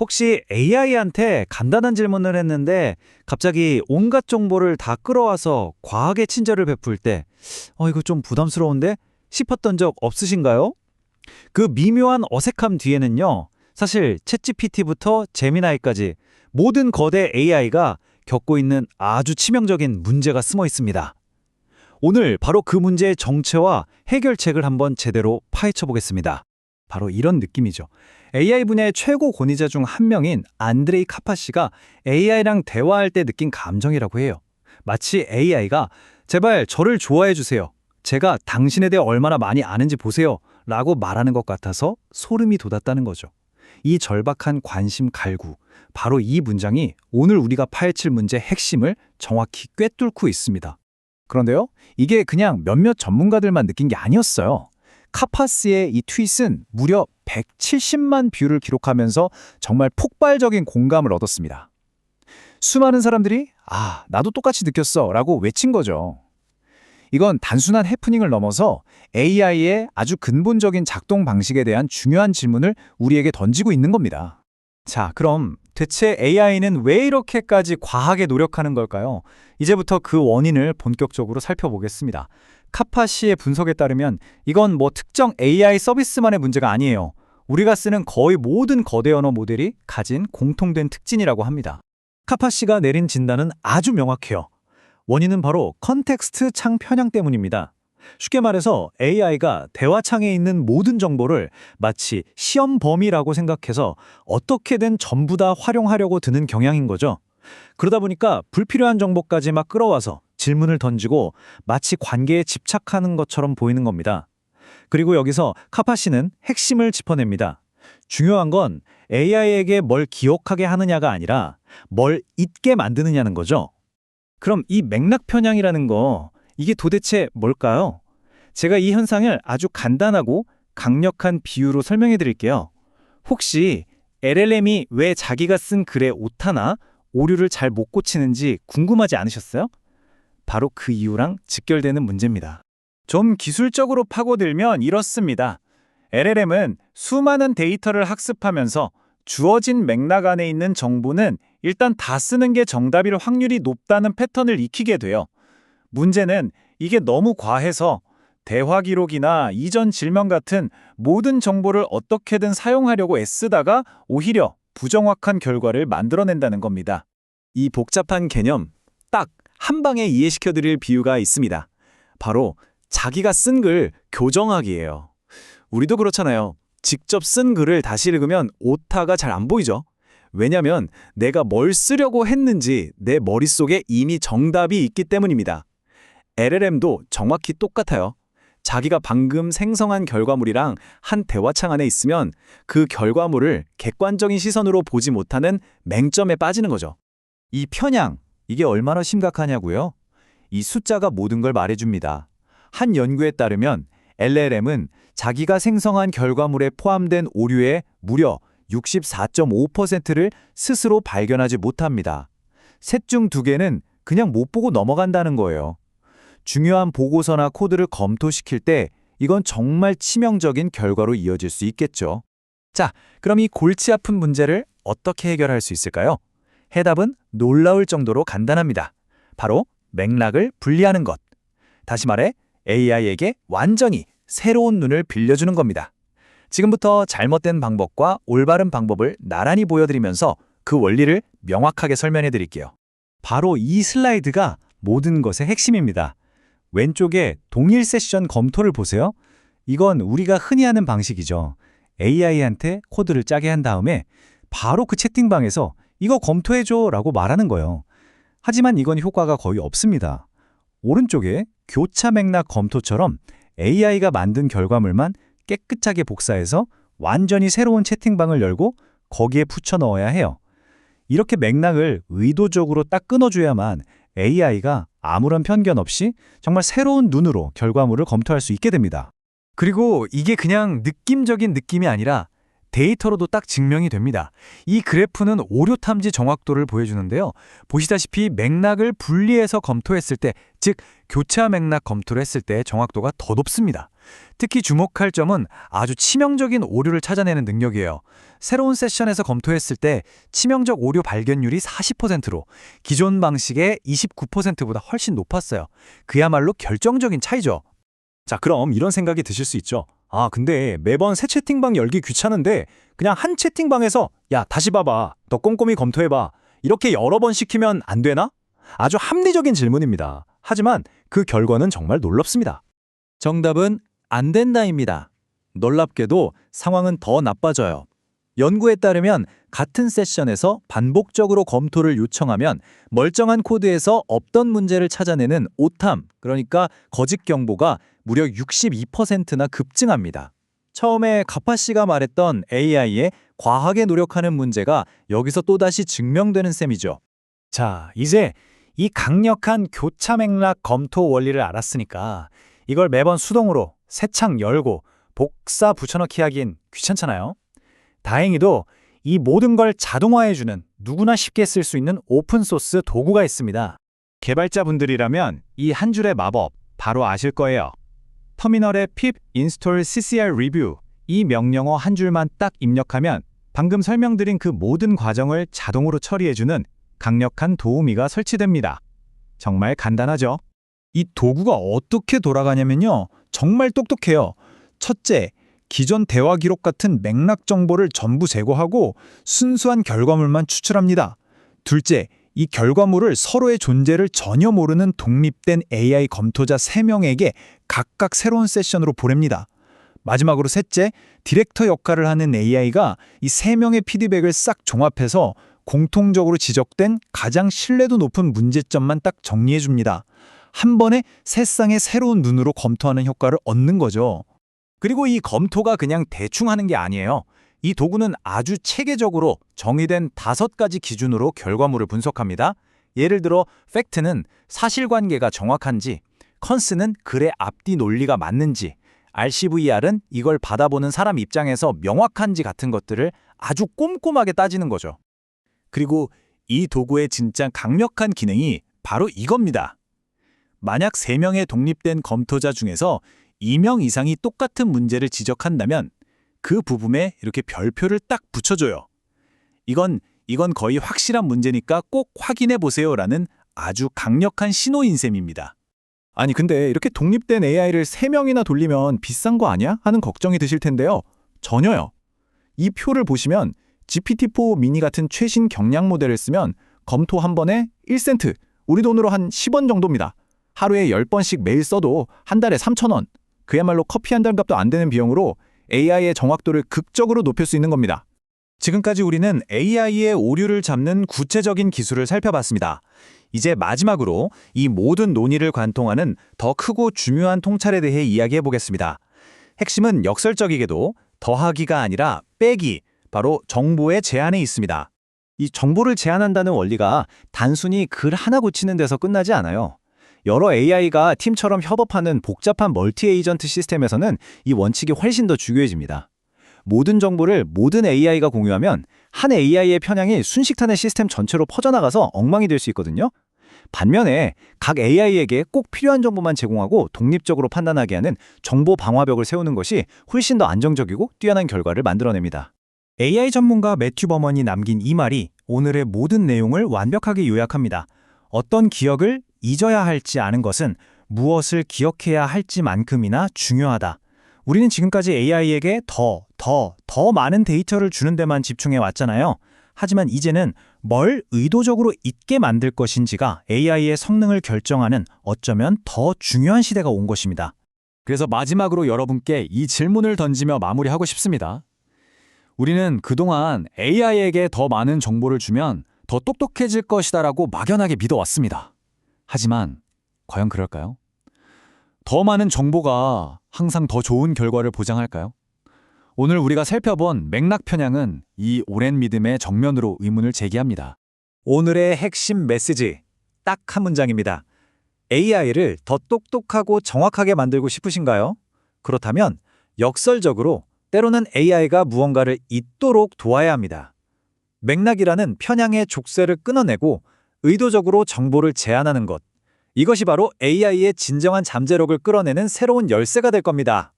혹시 AI한테 간단한 질문을 했는데 갑자기 온갖 정보를 다 끌어와서 과학의 친절을 베풀 때 이거 좀 부담스러운데? 싶었던 적 없으신가요? 그 미묘한 어색함 뒤에는요. 사실 챗GPT부터 제미나이까지 모든 거대 AI가 겪고 있는 아주 치명적인 문제가 숨어 있습니다. 오늘 바로 그 문제의 정체와 해결책을 한번 제대로 파헤쳐 보겠습니다. 바로 이런 느낌이죠. AI 분야의 최고 권위자 중 한 명인 안드레이 카파시가 AI랑 대화할 때 느낀 감정이라고 해요. 마치 AI가 제발 저를 좋아해 주세요. 제가 당신에 대해 얼마나 많이 아는지 보세요. 라고 말하는 것 같아서 소름이 돋았다는 거죠. 이 절박한 관심 갈구, 바로 이 문장이 오늘 우리가 파헤칠 문제의 핵심을 정확히 꿰뚫고 있습니다. 그런데요, 이게 그냥 몇몇 전문가들만 느낀 게 아니었어요. 카파스의 이 트윗은 무려 170만 뷰를 기록하면서 정말 폭발적인 공감을 얻었습니다. 수많은 사람들이 나도 똑같이 느꼈어 라고 외친 거죠. 이건 단순한 해프닝을 넘어서 AI의 아주 근본적인 작동 방식에 대한 중요한 질문을 우리에게 던지고 있는 겁니다. 자, 그럼 대체 AI는 왜 이렇게까지 과하게 노력하는 걸까요? 이제부터 그 원인을 본격적으로 살펴보겠습니다. 카파시의 분석에 따르면 이건 특정 AI 서비스만의 문제가 아니에요. 우리가 쓰는 거의 모든 거대 언어 모델이 가진 공통된 특징이라고 합니다. 카파시가 내린 진단은 아주 명확해요. 원인은 바로 컨텍스트 창 편향 때문입니다. 쉽게 말해서 AI가 대화창에 있는 모든 정보를 마치 시험 범위라고 생각해서 어떻게든 전부 다 활용하려고 드는 경향인 거죠. 그러다 보니까 불필요한 정보까지 막 끌어와서 질문을 던지고 마치 관계에 집착하는 것처럼 보이는 겁니다. 그리고 여기서 카파시는 핵심을 짚어냅니다. 중요한 건 AI에게 뭘 기억하게 하느냐가 아니라 뭘 잊게 만드느냐는 거죠. 그럼 이 맥락 편향이라는 거, 이게 도대체 뭘까요? 제가 이 현상을 아주 간단하고 강력한 비유로 설명해 드릴게요. 혹시 LLM이 왜 자기가 쓴 글에 오타나 오류를 잘 못 고치는지 궁금하지 않으셨어요? 바로 그 이유랑 직결되는 문제입니다. 좀 기술적으로 파고들면 이렇습니다. LLM은 수많은 데이터를 학습하면서 주어진 맥락 안에 있는 정보는 일단 다 쓰는 게 정답일 확률이 높다는 패턴을 익히게 돼요. 문제는 이게 너무 과해서 대화 기록이나 이전 질문 같은 모든 정보를 어떻게든 사용하려고 애쓰다가 오히려 부정확한 결과를 만들어낸다는 겁니다. 이 복잡한 개념, 딱 한 방에 이해시켜드릴 비유가 있습니다. 바로 자기가 쓴 글 교정하기예요. 우리도 그렇잖아요. 직접 쓴 글을 다시 읽으면 오타가 잘 안 보이죠? 왜냐면 내가 뭘 쓰려고 했는지 내 머릿속에 이미 정답이 있기 때문입니다. LLM도 정확히 똑같아요. 자기가 방금 생성한 결과물이랑 한 대화창 안에 있으면 그 결과물을 객관적인 시선으로 보지 못하는 맹점에 빠지는 거죠. 이 편향, 이게 얼마나 심각하냐고요? 이 숫자가 모든 걸 말해줍니다. 한 연구에 따르면 LLM은 자기가 생성한 결과물에 포함된 오류의 무려 64.5%를 스스로 발견하지 못합니다. 셋 중 2개는 그냥 못 보고 넘어간다는 거예요. 중요한 보고서나 코드를 검토시킬 때 이건 정말 치명적인 결과로 이어질 수 있겠죠. 자, 그럼 이 골치 아픈 문제를 어떻게 해결할 수 있을까요? 해답은 놀라울 정도로 간단합니다. 바로 맥락을 분리하는 것. 다시 말해 AI에게 완전히 새로운 눈을 빌려주는 겁니다. 지금부터 잘못된 방법과 올바른 방법을 나란히 보여드리면서 그 원리를 명확하게 설명해 드릴게요. 바로 이 슬라이드가 모든 것의 핵심입니다. 왼쪽에 동일 세션 검토를 보세요. 이건 우리가 흔히 하는 방식이죠. AI한테 코드를 짜게 한 다음에 바로 그 채팅방에서 이거 검토해줘 라고 말하는 거예요. 하지만 이건 효과가 거의 없습니다. 오른쪽에 교차 맥락 검토처럼 AI가 만든 결과물만 깨끗하게 복사해서 완전히 새로운 채팅방을 열고 거기에 붙여 넣어야 해요. 이렇게 맥락을 의도적으로 딱 끊어줘야만 AI가 아무런 편견 없이 정말 새로운 눈으로 결과물을 검토할 수 있게 됩니다. 그리고 이게 그냥 느낌적인 느낌이 아니라 데이터로도 딱 증명이 됩니다. 이 그래프는 오류 탐지 정확도를 보여주는데요. 보시다시피 맥락을 분리해서 검토했을 때, 즉 교차 맥락 검토를 했을 때 정확도가 더 높습니다. 특히 주목할 점은 아주 치명적인 오류를 찾아내는 능력이에요. 새로운 세션에서 검토했을 때 치명적 오류 발견율이 40%로 기존 방식의 29%보다 훨씬 높았어요. 그야말로 결정적인 차이죠. 자, 그럼 이런 생각이 드실 수 있죠. 아, 근데 매번 새 채팅방 열기 귀찮은데 그냥 한 채팅방에서 야, 다시 봐봐. 더 꼼꼼히 검토해봐. 이렇게 여러 번 시키면 안 되나? 아주 합리적인 질문입니다. 하지만 그 결과는 정말 놀랍습니다. 정답은 안 된다입니다. 놀랍게도 상황은 더 나빠져요. 연구에 따르면 같은 세션에서 반복적으로 검토를 요청하면 멀쩡한 코드에서 없던 문제를 찾아내는 오탐, 그러니까 거짓 경보가 무려 62%나 급증합니다. 처음에 가파 씨가 말했던 AI에 과하게 노력하는 문제가 여기서 또다시 증명되는 셈이죠. 자, 이제 이 강력한 교차 맥락 검토 원리를 알았으니까 이걸 매번 수동으로 새 창 열고 복사 붙여넣기 하긴 귀찮잖아요. 다행히도 이 모든 걸 자동화해주는 누구나 쉽게 쓸 수 있는 오픈소스 도구가 있습니다. 개발자분들이라면 이 한 줄의 마법 바로 아실 거예요. 터미널에 pip install ccr review 이 명령어 한 줄만 딱 입력하면 방금 설명드린 그 모든 과정을 자동으로 처리해주는 강력한 도우미가 설치됩니다. 정말 간단하죠? 이 도구가 어떻게 돌아가냐면요. 정말 똑똑해요. 첫째, 기존 대화 기록 같은 맥락 정보를 전부 제거하고 순수한 결과물만 추출합니다. 둘째, 이 결과물을 서로의 존재를 전혀 모르는 독립된 AI 검토자 3명에게 각각 새로운 세션으로 보냅니다. 마지막으로 셋째, 디렉터 역할을 하는 AI가 이 3명의 피드백을 싹 종합해서 공통적으로 지적된 가장 신뢰도 높은 문제점만 딱 정리해줍니다. 한 번에 세 쌍의 새로운 눈으로 검토하는 효과를 얻는 거죠. 그리고 이 검토가 그냥 대충 하는 게 아니에요. 이 도구는 아주 체계적으로 정의된 5가지 기준으로 결과물을 분석합니다. 예를 들어 팩트는 사실관계가 정확한지, 컨스는 글의 앞뒤 논리가 맞는지, RCVR은 이걸 받아보는 사람 입장에서 명확한지 같은 것들을 아주 꼼꼼하게 따지는 거죠. 그리고 이 도구의 진짜 강력한 기능이 바로 이겁니다. 만약 3명의 독립된 검토자 중에서 2명 이상이 똑같은 문제를 지적한다면 그 부분에 이렇게 별표를 딱 붙여줘요. 이건 거의 확실한 문제니까 꼭 확인해 보세요라는 아주 강력한 신호인 셈입니다. 아니 근데 이렇게 독립된 AI를 3명이나 돌리면 비싼 거 아니야? 하는 걱정이 드실 텐데요. 전혀요. 이 표를 보시면 GPT-4 미니 같은 최신 경량 모델을 쓰면 검토 한 번에 1센트, 우리 돈으로 한 10원 정도입니다. 하루에 10번씩 매일 써도 한 달에 3,000원. 그야말로 커피 한 잔 값도 안 되는 비용으로 AI의 정확도를 극적으로 높일 수 있는 겁니다. 지금까지 우리는 AI의 오류를 잡는 구체적인 기술을 살펴봤습니다. 이제 마지막으로 이 모든 논의를 관통하는 더 크고 중요한 통찰에 대해 이야기해 보겠습니다. 핵심은 역설적이게도 더하기가 아니라 빼기, 바로 정보의 제한에 있습니다. 이 정보를 제한한다는 원리가 단순히 글 하나 고치는 데서 끝나지 않아요. 여러 AI가 팀처럼 협업하는 복잡한 멀티 에이전트 시스템에서는 이 원칙이 훨씬 더 중요해집니다. 모든 정보를 모든 AI가 공유하면 한 AI의 편향이 순식간에 시스템 전체로 퍼져나가서 엉망이 될 수 있거든요. 반면에 각 AI에게 꼭 필요한 정보만 제공하고 독립적으로 판단하게 하는 정보 방화벽을 세우는 것이 훨씬 더 안정적이고 뛰어난 결과를 만들어냅니다. AI 전문가 매튜 버먼이 남긴 이 말이 오늘의 모든 내용을 완벽하게 요약합니다. 어떤 기억을 잊어야 할지 아는 것은 무엇을 기억해야 할지만큼이나 중요하다. 우리는 지금까지 AI에게 더 많은 데이터를 주는 데만 집중해 왔잖아요. 하지만 이제는 뭘 의도적으로 잊게 만들 것인지가 AI의 성능을 결정하는 어쩌면 더 중요한 시대가 온 것입니다. 그래서 마지막으로 여러분께 이 질문을 던지며 마무리하고 싶습니다. 우리는 그동안 AI에게 더 많은 정보를 주면 더 똑똑해질 것이다라고 막연하게 믿어왔습니다. 하지만 과연 그럴까요? 더 많은 정보가 항상 더 좋은 결과를 보장할까요? 오늘 우리가 살펴본 맥락 편향은 이 오랜 믿음의 정면으로 의문을 제기합니다. 오늘의 핵심 메시지, 딱 한 문장입니다. AI를 더 똑똑하고 정확하게 만들고 싶으신가요? 그렇다면 역설적으로 때로는 AI가 무언가를 잊도록 도와야 합니다. 맥락이라는 편향의 족쇄를 끊어내고 의도적으로 정보를 제한하는 것, 이것이 바로 AI의 진정한 잠재력을 끌어내는 새로운 열쇠가 될 겁니다.